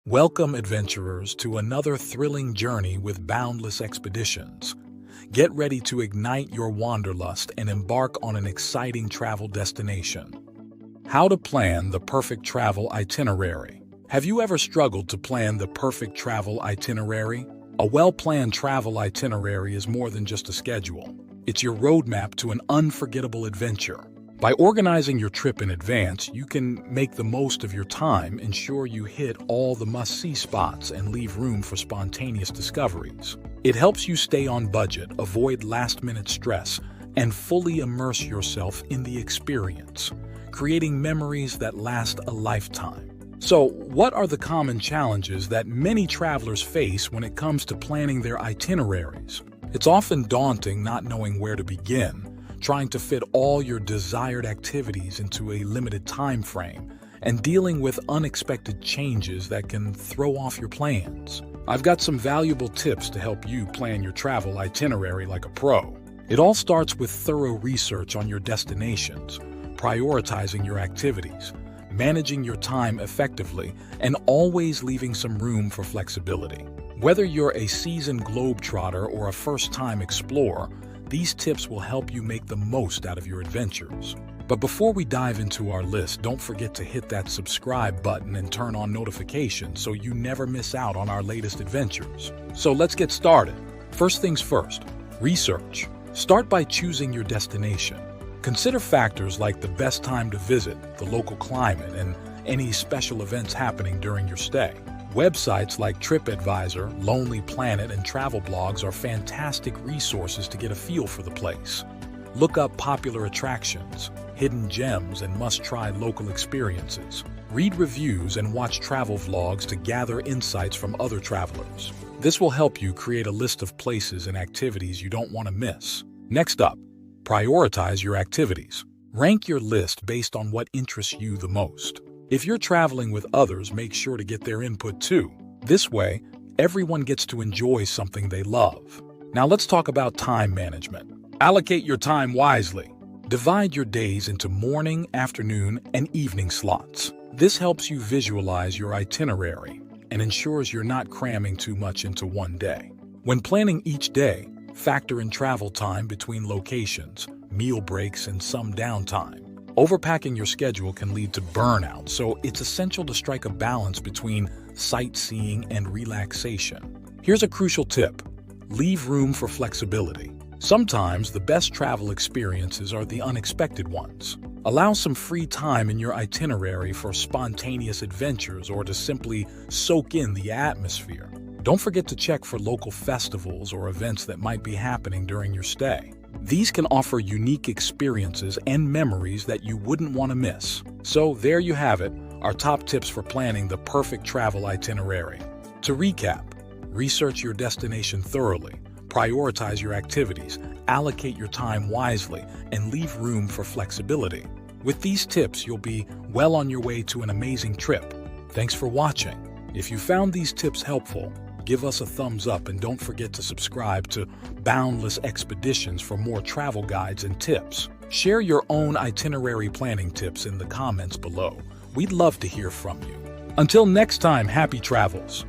Welcome, adventurers, to another thrilling journey with Boundless Expeditions. Get ready to ignite your wanderlust and embark on an exciting travel destination. How to plan the perfect travel itinerary. Have you ever struggled to plan the perfect travel itinerary? A well-planned travel itinerary is more than just a schedule. It's your roadmap to an unforgettable adventure. By organizing your trip in advance, you can make the most of your time, ensure you hit all the must-see spots, and leave room for spontaneous discoveries. It helps you stay on budget, avoid last-minute stress, and fully immerse yourself in the experience, creating memories that last a lifetime. So, what are the common challenges that many travelers face when it comes to planning their itineraries? It's often daunting not knowing where to begin, trying to fit all your desired activities into a limited time frame, and dealing with unexpected changes that can throw off your plans. I've got some valuable tips to help you plan your travel itinerary like a pro. It all starts with thorough research on your destinations, prioritizing your activities, managing your time effectively, and always leaving some room for flexibility. Whether you're a seasoned globetrotter or a first-time explorer, these tips will help you make the most out of your adventures. But before we dive into our list, don't forget to hit that subscribe button and turn on notifications so you never miss out on our latest adventures. So let's get started. First things first, research. Start by choosing your destination. Consider factors like the best time to visit, the local climate, and any special events happening during your stay. Websites like TripAdvisor, Lonely Planet, and travel blogs are fantastic resources to get a feel for the place. Look up popular attractions, hidden gems, and must-try local experiences. Read reviews and watch travel vlogs to gather insights from other travelers. This will help you create a list of places and activities you don't want to miss. Next up, prioritize your activities. Rank your list based on what interests you the most. If you're traveling with others, make sure to get their input too. This way, everyone gets to enjoy something they love. Now let's talk about time management. Allocate your time wisely. Divide your days into morning, afternoon, and evening slots. This helps you visualize your itinerary and ensures you're not cramming too much into one day. When planning each day, factor in travel time between locations, meal breaks, and some downtime. Overpacking your schedule can lead to burnout, so it's essential to strike a balance between sightseeing and relaxation. Here's a crucial tip: leave room for flexibility. Sometimes the best travel experiences are the unexpected ones. Allow some free time in your itinerary for spontaneous adventures or to simply soak in the atmosphere. Don't forget to check for local festivals or events that might be happening during your stay. These can offer unique experiences and memories that you wouldn't want to miss. So there you have it, our top tips for planning the perfect travel itinerary. To recap, research your destination thoroughly, prioritize your activities, allocate your time wisely, and leave room for flexibility. With these tips, you'll be well on your way to an amazing trip. Thanks for watching. If you found these tips helpful, give us a thumbs up and don't forget to subscribe to Boundless Expeditions for more travel guides and tips. Share your own itinerary planning tips in the comments below. We'd love to hear from you. Until next time, happy travels!